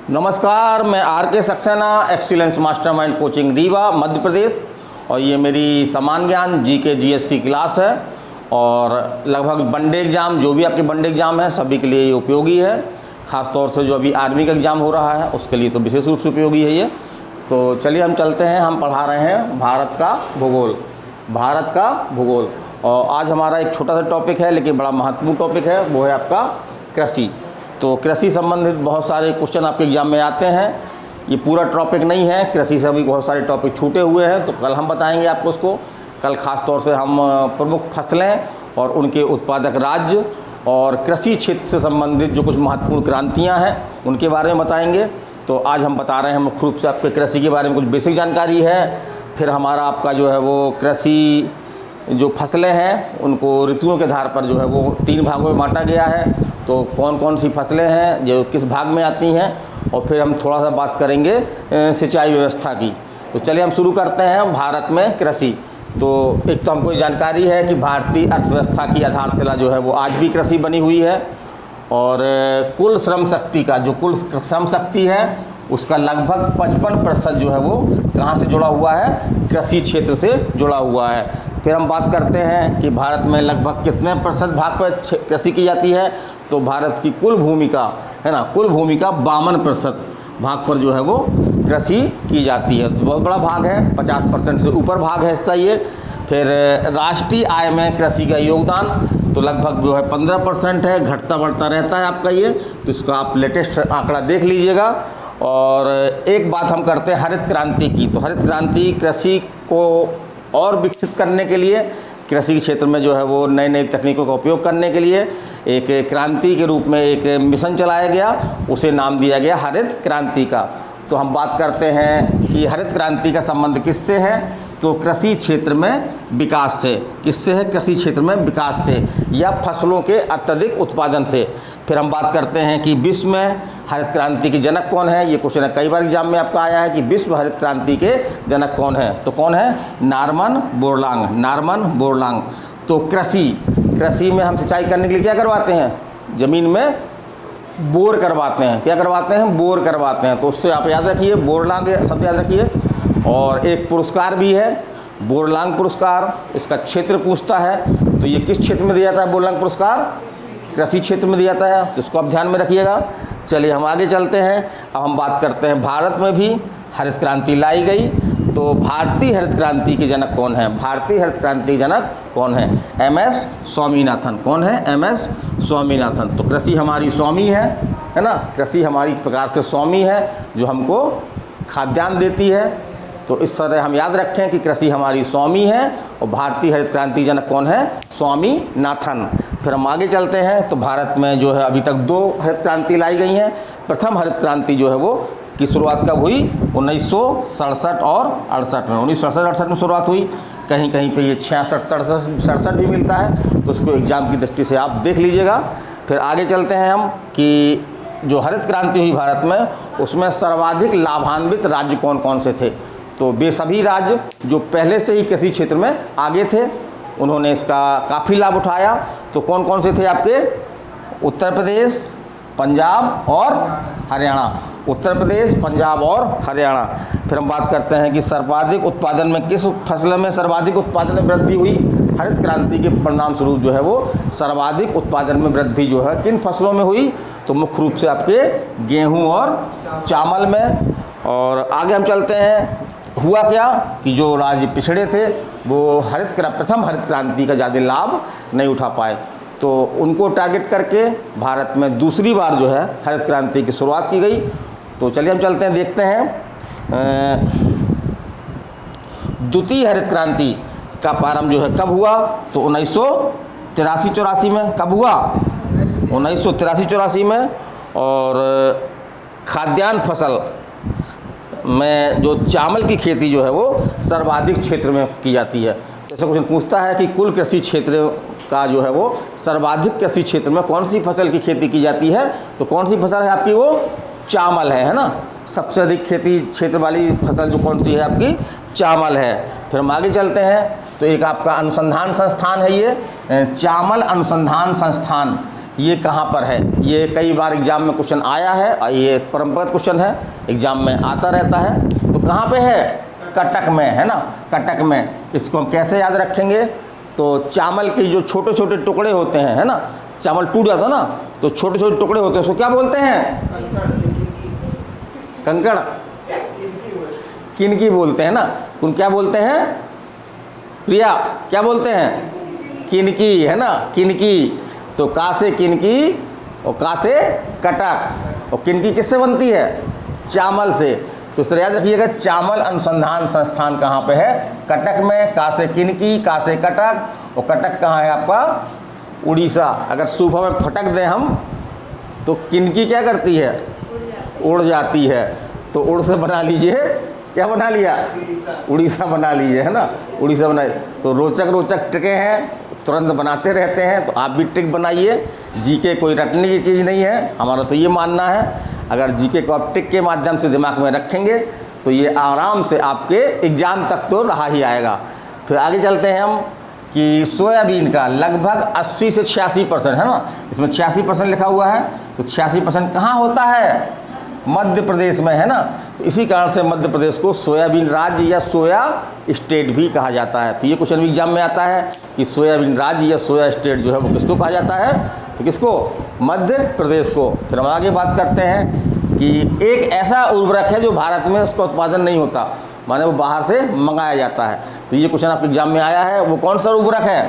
नमस्कार, मैं R K Saxena, excellence mastermind coaching Rewa Madhya Pradesh. और ये मेरी समान ज्ञान जीके जीएसटी क्लास है और लगभग वनडे एग्ज़ाम, जो भी आपके वनडे एग्ज़ाम है सभी के लिए ये उपयोगी है। ख़ास तौर से जो अभी आर्मी का एग्ज़ाम हो रहा है उसके लिए तो विशेष रूप से उपयोगी है ये। तो चलिए हम चलते हैं, हम पढ़ा रहे हैं भारत का भूगोल। भारत का भूगोल, और आज हमारा एक छोटा सा टॉपिक है लेकिन बड़ा महत्वपूर्ण टॉपिक है, वो है आपका कृषि। तो कृषि संबंधित बहुत सारे क्वेश्चन आपके एग्जाम में आते हैं। ये पूरा टॉपिक नहीं है, कृषि से भी बहुत सारे टॉपिक छूटे हुए हैं, तो कल हम बताएंगे आपको उसको। कल ख़ास तौर से हम प्रमुख फसलें और उनके उत्पादक राज्य और कृषि क्षेत्र से संबंधित जो कुछ महत्वपूर्ण क्रांतियाँ हैं उनके बारे में बताएंगे। तो आज हम बता रहे हैं मुख्य रूप से आपके कृषि के बारे में कुछ बेसिक जानकारी है। फिर हमारा आपका जो है वो कृषि जो फसलें हैं उनको ऋतुओं के आधार पर जो है वो 3 भागों में बांटा गया है। तो कौन कौन सी फसलें हैं जो किस भाग में आती हैं, और फिर हम थोड़ा सा बात करेंगे सिंचाई व्यवस्था की। तो चलिए हम शुरू करते हैं भारत में कृषि। तो एक तो हमको जानकारी है कि भारतीय अर्थव्यवस्था की आधारशिला जो है वो आज भी कृषि बनी हुई है, और कुल श्रम शक्ति का जो कुल श्रम शक्ति है उसका लगभग 55% जो है वो कहाँ से जुड़ा हुआ है, कृषि क्षेत्र से जुड़ा हुआ है। फिर हम बात करते हैं कि भारत में लगभग कितने प्रतिशत भाग पर कृषि की जाती है। तो भारत की कुल भूमि का है ना, कुल भूमि का 52% भाग पर जो है वो कृषि की जाती है। तो बहुत बड़ा भाग है, 50% से ऊपर भाग है हिस्सा ये। फिर राष्ट्रीय आय में कृषि का योगदान तो लगभग जो है 15% है, घटता बढ़ता रहता है आपका ये। तो इसका आप लेटेस्ट आंकड़ा देख लीजिएगा। और एक बात हम करते हैं हरित क्रांति की। तो हरित क्रांति कृषि को और विकसित करने के लिए, कृषि के क्षेत्र में जो है वो नई नई तकनीकों का उपयोग करने के लिए एक क्रांति के रूप में एक मिशन चलाया गया, उसे नाम दिया गया हरित क्रांति का। तो हम बात करते हैं कि हरित क्रांति का संबंध किससे है, तो कृषि क्षेत्र में विकास से। किससे है, कृषि क्षेत्र में विकास से या फसलों के अत्यधिक उत्पादन से। फिर हम बात करते हैं कि विश्व में हरित क्रांति के जनक कौन है। ये क्वेश्चन कई बार एग्जाम में आपका आया है कि विश्व हरित क्रांति के जनक कौन है। तो कौन है, नॉर्मन बोरलॉग। Norman Borlaug. तो कृषि में हम सिंचाई करने के लिए क्या करवाते हैं, ज़मीन में बोर करवाते हैं। क्या करवाते हैं, बोर करवाते हैं। तो उससे आप याद रखिए, बोरलॉग शब्द याद रखिए। और एक पुरस्कार भी है, बोरलॉग पुरस्कार। इसका क्षेत्र पूछता है, तो ये किस क्षेत्र में दिया जाता है बोरलॉग पुरस्कार, कृषि क्षेत्र में दिया जाता है। तो इसको आप ध्यान में रखिएगा। चलिए हम आगे चलते हैं। अब हम बात करते हैं भारत में भी हरित क्रांति लाई गई। तो भारतीय हरित क्रांति के जनक कौन है, भारतीय हरित क्रांति के जनक कौन है, एमएस स्वामीनाथन। कौन है, एमएस स्वामीनाथन। तो कृषि हमारी स्वामी है ना, कृषि हमारी प्रकार से स्वामी है जो हमको खाद्यान्न देती है। तो इस तरह हम याद रखें कि कृषि हमारी स्वामी है और भारतीय हरित क्रांति जनक कौन है, स्वामीनाथन। फिर हम आगे चलते हैं। तो भारत में जो है अभी तक 2 हरित क्रांति लाई गई हैं। प्रथम हरित क्रांति जो है वो की शुरुआत कब हुई, 1967 और 68 में। 1967-68 में शुरुआत हुई। कहीं कहीं पे ये 66-67 भी मिलता है, तो उसको एग्ज़ाम की दृष्टि से आप देख लीजिएगा। फिर आगे चलते हैं हम कि जो हरित क्रांति हुई भारत में उसमें सर्वाधिक लाभान्वित राज्य कौन कौन से थे। तो वे सभी राज्य जो पहले से ही कृषि क्षेत्र में आगे थे, उन्होंने इसका काफ़ी लाभ उठाया। तो कौन कौन से थे आपके, उत्तर प्रदेश, पंजाब और हरियाणा। उत्तर प्रदेश, पंजाब और हरियाणा। फिर हम बात करते हैं कि सर्वाधिक उत्पादन में किस फसल में सर्वाधिक उत्पादन में वृद्धि हुई। हरित क्रांति के परिणाम स्वरूप जो है वो सर्वाधिक उत्पादन में वृद्धि जो है किन फसलों में हुई, तो मुख्य रूप से आपके गेहूँ और चावल में। और आगे हम चलते हैं, हुआ क्या कि जो राज्य पिछड़े थे वो प्रथम हरित क्रांति का ज़्यादा लाभ नहीं उठा पाए, तो उनको टारगेट करके भारत में दूसरी बार जो है हरित क्रांति की शुरुआत की गई। तो चलिए हम चलते हैं, देखते हैं द्वितीय हरित क्रांति का प्रारंभ जो है कब हुआ, तो 1983-84 में। कब हुआ, 1983-84 में। और खाद्यान्न फसल में जो चावल की खेती जो है वो सर्वाधिक क्षेत्र में की जाती है। जैसे क्वेश्चन पूछता है कि कुल कृषि क्षेत्र का जो है वो सर्वाधिक कृषि क्षेत्र में कौन सी फसल की खेती की जाती है, तो कौन सी फसल है आपकी, वो चावल है ना। सबसे अधिक खेती क्षेत्र वाली फसल जो कौन सी है आपकी, चावल है। फिर हम आगे चलते हैं। तो एक आपका अनुसंधान संस्थान है ये, चावल अनुसंधान संस्थान। ये कहाँ पर है। ये कई बार एग्ज़ाम में क्वेश्चन आया है और ये परंपरागत क्वेश्चन है, एग्ज़ाम में आता रहता है। तो कहाँ पे है, कटक में, है ना, कटक में। इसको हम कैसे याद रखेंगे, तो चावल के जो छोटे छोटे टुकड़े होते हैं, है ना, चावल टूट जाता है ना, तो छोटे छोटे टुकड़े होते हैं, उसको क्या बोलते हैं, कंकड़, किनकी बोलते हैं ना, उन क्या बोलते हैं प्रिया, क्या बोलते हैं, किनकी, है ना, किनकी। तो का से किनकी और का से कटक, और किनकी किससे बनती है, चावल से। तो इस तरह याद रखिएगा, चावल अनुसंधान संस्थान कहाँ पे है, कटक में। का से किनकी, का से कटक, और कटक कहाँ है आपका, उड़ीसा। अगर सुबह में फटक दें हम तो किनकी क्या करती है, उड़ जाती है। तो उड़ से बना लीजिए, क्या बना लिया, उड़ीसा बना लीजिए, है ना, उड़ीसा बना। तो रोचक रोचक ट्रिकें हैं, तुरंत बनाते रहते हैं, तो आप भी ट्रिक बनाइए। जीके कोई रटने की चीज़ नहीं है, हमारा तो ये मानना है। अगर जीके को आप ट्रिक के माध्यम से दिमाग में रखेंगे तो ये आराम से आपके एग्ज़ाम तक तो रहा ही आएगा। फिर आगे चलते हैं हम कि सोयाबीन का लगभग 80 से 86% है ना, इसमें 86% लिखा हुआ है, तो 86% कहाँ होता है, मध्य प्रदेश में, है ना। तो इसी कारण से मध्य प्रदेश को सोयाबीन राज्य या सोया स्टेट भी कहा जाता है। तो ये क्वेश्चन भी एग्जाम में आता है कि सोयाबीन राज्य या सोया स्टेट जो है वो किसको कहा जाता है, तो किसको, मध्य प्रदेश को। फिर हम आगे बात करते हैं कि एक ऐसा उर्वरक है जो भारत में उसका उत्पादन नहीं होता, माने वो बाहर से मंगाया जाता है। तो ये क्वेश्चन आपके एग्जाम में आया है, वो कौन सा उर्वरक है,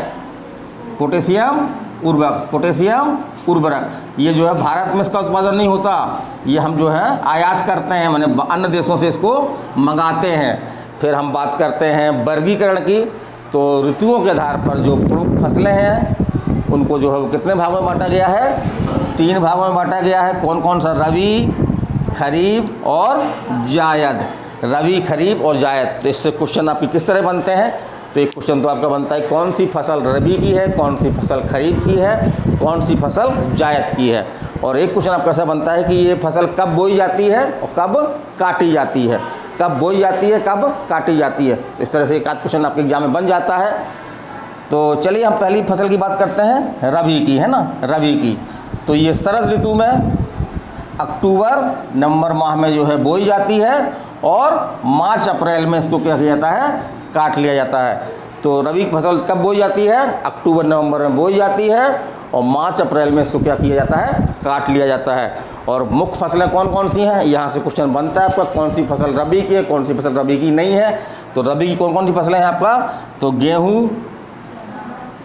पोटेशियम उर्वरक, पोटेशियम उर्वरक। ये जो है भारत में इसका उत्पादन नहीं होता, ये हम जो है आयात करते हैं, माने अन्य देशों से इसको मंगाते हैं। फिर हम बात करते हैं वर्गीकरण की, तो ऋतुओं के आधार पर जो प्रमुख फसलें हैं उनको जो है वो कितने भागों में बांटा गया है, 3 भागों में बांटा गया है। कौन कौन सा, रबी, खरीफ और जायद, रबी, खरीफ और जायद। तो इससे क्वेश्चन आपके किस तरह बनते हैं, तो एक क्वेश्चन तो आपका बनता है कौन सी फसल रबी की है, कौन सी फसल खरीफ की है, कौन सी फसल जायद की है। और एक क्वेश्चन आपका ऐसा बनता है कि ये फसल कब बोई जाती है और कब काटी जाती है, कब बोई जाती है, कब काटी जाती है। तो इस तरह से एक आध क्वेश्चन आपके एग्जाम में बन जाता है। तो चलिए हम पहली फसल की बात करते हैं, रबी की, है ना, रबी की। तो ये शरद ऋतु में अक्टूबर नवंबर माह में जो है बोई जाती है और मार्च अप्रैल में इसको क्या किया जाता है, काट लिया जाता है। तो रबी की फसल कब बोई जाती है, अक्टूबर नवंबर में बोई जाती है और मार्च अप्रैल में इसको क्या किया जाता है, काट लिया जाता है। और मुख्य फसलें कौन कौन सी हैं, यहाँ से क्वेश्चन बनता है आपका, कौन सी फसल रबी की है, कौन सी फसल रबी की नहीं है। तो रबी की कौन कौन सी फसलें हैं आपका, तो गेहूँ,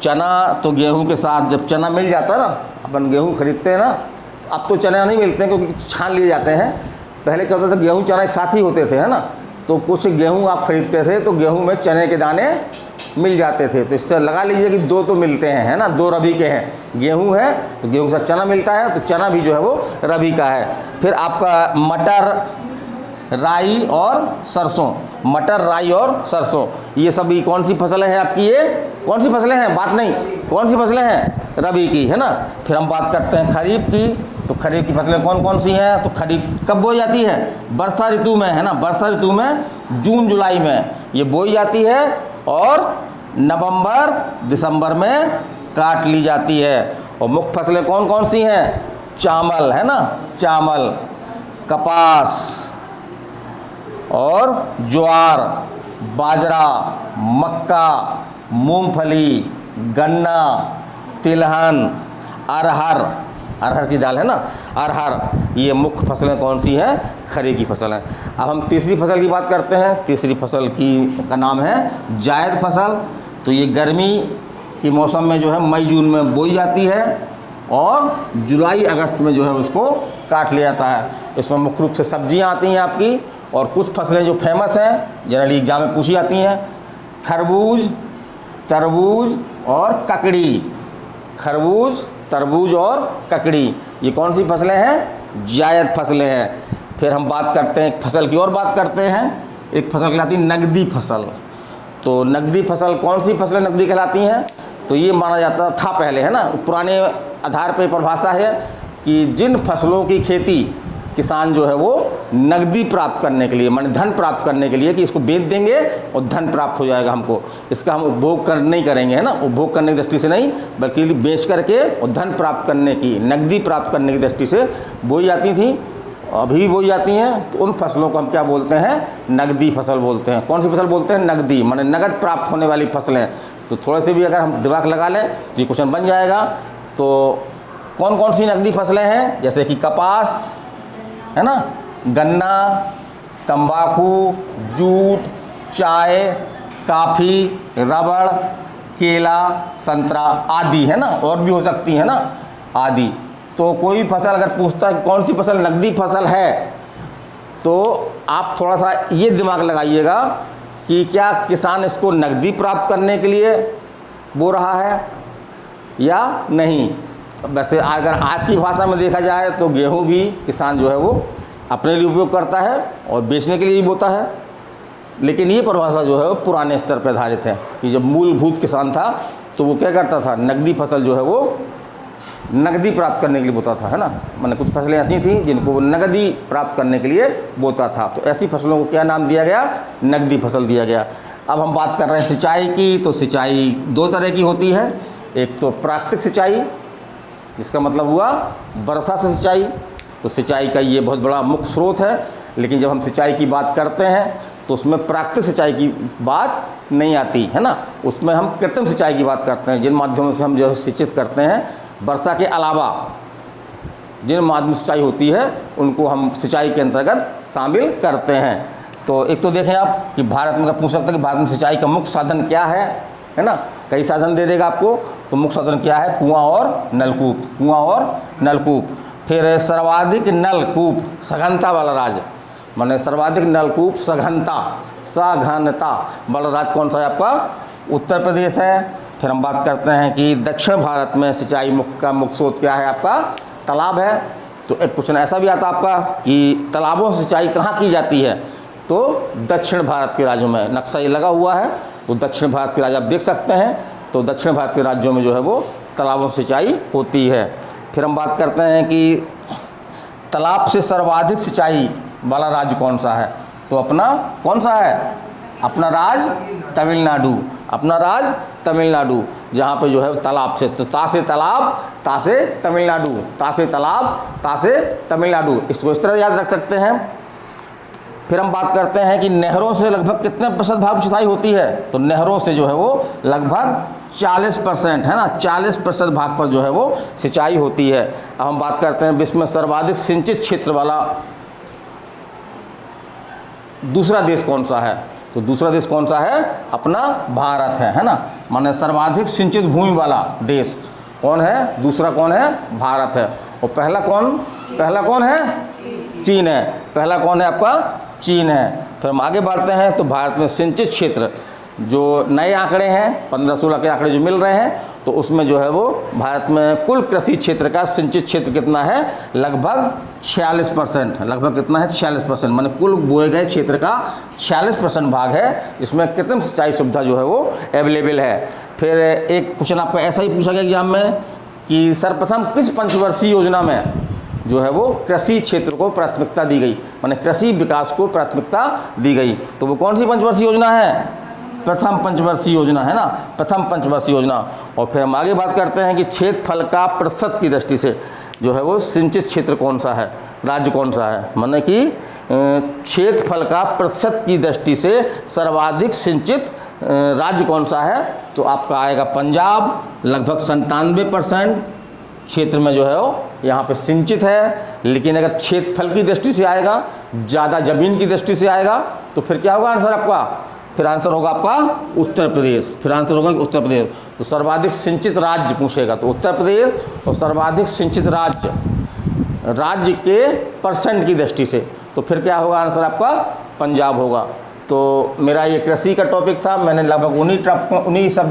चना। तो गेहूँ के साथ जब चना मिल जाता है ना, अपन गेहूँ खरीदते हैं ना, अब तो चना नहीं मिलते हैं क्योंकि छान लिए जाते हैं। पहले क्या होता था, गेहूँ चना एक साथ ही होते थे, है ना। तो कुछ गेहूँ आप खरीदते थे तो गेहूँ में चने के दाने मिल जाते थे। तो इससे लगा लीजिए कि 2 तो मिलते हैं, है ना, 2 रबी के हैं। गेहूँ है तो गेहूँ के साथ चना मिलता है, तो चना भी जो है वो रबी का है। फिर आपका मटर, राई और सरसों, मटर, राई और सरसों, ये सभी कौन सी फसलें हैं आपकी, ये कौन सी फसलें हैं, बात नहीं, कौन सी फसलें हैं, रबी की, है ना। फिर हम बात करते हैं खरीफ की। तो खरीफ की फसलें कौन कौन सी हैं, तो खरीफ कब बोई जाती है, वर्षा ऋतु में, है ना, वर्षा ऋतु में जून जुलाई में ये बोई जाती है और नवंबर दिसंबर में काट ली जाती है। और मुख्य फसलें कौन कौन सी हैं, चावल, है ना, चावल, कपास और ज्वार, बाजरा, मक्का, मूंगफली, गन्ना, तिलहन, अरहर, अरहर की दाल, है ना, अरहर। ये मुख्य फसलें कौन सी हैं, खरीफ की फसल हैं। अब हम तीसरी फसल की बात करते हैं। तीसरी फसल का नाम है जायद फसल। तो ये गर्मी के मौसम में जो है मई जून में बोई जाती है और जुलाई अगस्त में जो है उसको काट लिया जाता है। इसमें मुख्य रूप से सब्जियां आती हैं आपकी, और कुछ फसलें जो फेमस हैं जनरली एग्जाम में पूछी जाती हैं, खरबूज, तरबूज और ककड़ी। खरबूज, तरबूज और ककड़ी, ये कौन सी फसलें हैं, जायद फसलें हैं। फिर हम बात करते हैं एक फसल की और बात करते हैं, एक फसल कहलाती है नकदी फसल। तो नकदी फसल, कौन सी फसलें नकदी कहलाती हैं, तो ये माना जाता था पहले, है ना, पुराने आधार पर परिभाषा है कि जिन फसलों की खेती किसान जो है वो नकदी प्राप्त करने के लिए, माने धन प्राप्त करने के लिए, कि इसको बेच देंगे और धन प्राप्त हो जाएगा हमको, इसका हम उपभोग नहीं करेंगे, है ना, उपभोग करने की दृष्टि से नहीं, बल्कि बेच करके और धन प्राप्त करने की, नकदी प्राप्त करने की दृष्टि से बोई जाती थी, अभी भी बोई जाती हैं। तो उन फसलों को हम क्या बोलते हैं? नकदी फसल बोलते हैं। कौन सी फसल बोलते हैं? नकदी, माने नगद प्राप्त होने वाली फसलें। तो थोड़े से भी अगर हम दिमाग लगा लें तो ये क्वेश्चन बन जाएगा। तो कौन कौन सी नकदी फसलें हैं? जैसे कि कपास, है ना, गन्ना, तंबाकू, जूट, चाय, काफ़ी, रबड़, केला, संतरा आदि, है ना, और भी हो सकती है ना, आदि। तो कोई फसल अगर पूछता है कौन सी फसल नकदी फसल है, तो आप थोड़ा सा ये दिमाग लगाइएगा कि क्या किसान इसको नकदी प्राप्त करने के लिए बो रहा है या नहीं। वैसे अगर आज की भाषा में देखा जाए तो गेहूं भी किसान जो है वो अपने लिए उपयोग करता है और बेचने के लिए ही बोता है, लेकिन ये परिभाषा जो है वो पुराने स्तर पर आधारित है कि जब मूलभूत किसान था तो वो क्या करता था? नकदी फसल जो है वो नकदी प्राप्त करने के लिए बोता था, है ना, मैंने कुछ फसलें ऐसी थी जिनको वो नकदी प्राप्त करने के लिए बोता था। तो ऐसी फसलों को क्या नाम दिया गया? नकदी फसल दिया गया। अब हम बात कर रहे हैं सिंचाई की। तो सिंचाई दो तरह की होती है, एक तो प्राकृतिक सिंचाई, इसका मतलब हुआ वर्षा से सिंचाई। तो सिंचाई का ये बहुत बड़ा मुख्य स्रोत है, लेकिन जब हम सिंचाई की बात करते हैं तो उसमें प्राकृतिक सिंचाई की बात नहीं आती, है ना, उसमें हम कृत्रिम सिंचाई की बात करते हैं, जिन माध्यमों से हम जो सिंचित करते हैं वर्षा के अलावा जिन माध्यम सिंचाई होती है उनको हम सिंचाई के अंतर्गत शामिल करते हैं। तो एक तो देखें आप कि भारत में पूछ सकते हैं कि भारत में सिंचाई का मुख्य साधन क्या है ना, कई साधन दे देगा आपको। तो मुख्य साधन क्या है? कुआं और नलकूप, कुआं और नलकूप। फिर सर्वाधिक नलकूप, सघनता वाला राज्य, माने सर्वाधिक नलकूप सघनता वाला राज्य कौन सा है आपका? उत्तर प्रदेश है। फिर हम बात करते हैं कि दक्षिण भारत में सिंचाई का मुख्य स्रोत क्या है आपका? तालाब है। तो एक क्वेश्चन ऐसा भी आता आपका कि तालाबों से सिंचाई कहाँ की जाती है? तो दक्षिण भारत के राज्यों में, नक्शा ये लगा हुआ है, तो दक्षिण भारत के राज्य आप देख सकते हैं। तो दक्षिण भारत के राज्यों में जो है वो तालाबों से सिंचाई होती है। फिर हम बात करते हैं कि तालाब से सर्वाधिक सिंचाई वाला राज्य कौन सा है? तो अपना कौन सा है? अपना राज्य तमिलनाडु, अपना राज्य तमिलनाडु, जहाँ पे जो है तालाब से, तो ता से तालाब, ता से तमिलनाडु, ता से तालाब, ता से तमिलनाडु, इसको इस तरह याद रख सकते हैं। फिर हम बात करते हैं कि नहरों से लगभग कितने प्रतिशत भाग सिंचाई होती है? तो नहरों से जो है वो लगभग 40%, है ना, 40% भाग पर जो है वो सिंचाई होती है। अब हम बात करते हैं विश्व में सर्वाधिक सिंचित क्षेत्र वाला दूसरा देश कौन सा है? तो दूसरा देश कौन सा है? अपना भारत है ना, माने सर्वाधिक सिंचित भूमि वाला देश कौन है? दूसरा कौन है? भारत है। और पहला कौन है? चीन है। पहला कौन है आपका? चीन है। फिर हम आगे बढ़ते हैं तो भारत में सिंचित क्षेत्र जो नए आंकड़े हैं 15-16 के आंकड़े जो मिल रहे हैं, तो उसमें जो है वो भारत में कुल कृषि क्षेत्र का सिंचित क्षेत्र कितना है? लगभग 46%। लगभग कितना है? 46%, माने कुल बोए गए क्षेत्र का 46% भाग है, इसमें कृत्रिम सिंचाई सुविधा जो है वो अवेलेबल है। फिर एक क्वेश्चन आपका ऐसा ही पूछा गया एग्जाम में कि सर्वप्रथम किस पंचवर्षीय योजना में जो है वो कृषि क्षेत्र को प्राथमिकता दी गई, माने कृषि विकास को प्राथमिकता दी गई? तो वो कौन सी पंचवर्षीय योजना है? प्रथम पंचवर्षीय योजना, है ना, प्रथम पंचवर्षीय योजना। और फिर हम आगे बात करते हैं कि क्षेत्रफल का प्रतिशत की दृष्टि से जो है वो सिंचित क्षेत्र कौन सा है, राज्य कौन सा है, माने कि क्षेत्रफल का प्रतिशत की दृष्टि से सर्वाधिक सिंचित राज्य कौन सा है? तो आपका आएगा पंजाब, लगभग 97% क्षेत्र में जो है वो यहाँ पे सिंचित है। लेकिन अगर क्षेत्रफल की दृष्टि से आएगा, ज़्यादा ज़मीन की दृष्टि से आएगा, तो फिर क्या होगा आंसर आपका? फिर आंसर होगा आपका उत्तर प्रदेश। फिर आंसर होगा उत्तर प्रदेश। तो सर्वाधिक सिंचित राज्य पूछेगा तो उत्तर प्रदेश, और सर्वाधिक सिंचित राज्य के परसेंट की दृष्टि से तो फिर क्या होगा आंसर आपका? पंजाब होगा। तो मेरा ये कृषि का टॉपिक था, मैंने लगभग उन्हीं सब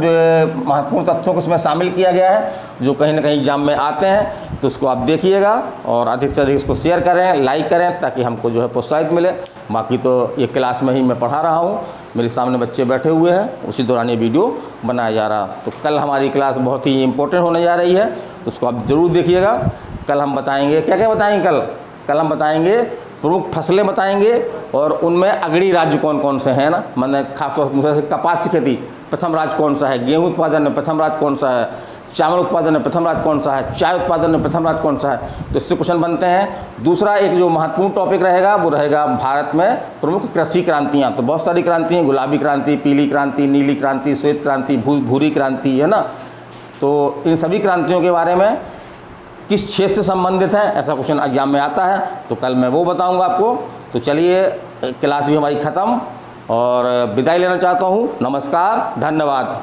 महत्वपूर्ण तथ्यों को इसमें शामिल किया गया है जो कहीं ना कहीं एग्जाम में आते हैं। तो उसको आप देखिएगा और अधिक से अधिक इसको शेयर करें, लाइक करें, ताकि हमको जो है प्रोत्साहित मिले। बाकी तो ये क्लास में ही मैं पढ़ा रहा हूँ, मेरे सामने बच्चे बैठे हुए हैं, उसी दौरान ये वीडियो बनाया जा रहा। तो कल हमारी क्लास बहुत ही इम्पोर्टेंट होने जा रही है, तो उसको आप ज़रूर देखिएगा। कल हम बताएंगे, क्या क्या बताएंगे? कलम बताएंगे, प्रमुख फसलें बताएंगे और उनमें अग्रणी राज्य कौन कौन से हैं ना, मैंने खासतौर पर मुझसे कपास की खेती प्रथम राज्य कौन सा है, गेहूँ उत्पादन में प्रथम राज्य कौन सा है, चावल उत्पादन में प्रथम राज्य कौन सा है, चाय उत्पादन में प्रथम राज्य कौन सा है, तो इससे क्वेश्चन बनते हैं। दूसरा एक जो महत्वपूर्ण टॉपिक रहेगा वो रहेगा भारत में प्रमुख कृषि क्रांतियाँ। तो बहुत सारी क्रांति हैं, गुलाबी क्रांति, पीली क्रांति, नीली क्रांति, श्वेत क्रांति, भूरी क्रांति, है ना। तो इन सभी क्रांतियों के बारे में किस क्षेत्र से संबंधित है, ऐसा क्वेश्चन एग्जाम में आता है, तो कल मैं वो बताऊँगा आपको। तो चलिए क्लास भी हमारी ख़त्म और विदाई लेना चाहता हूँ। नमस्कार, धन्यवाद।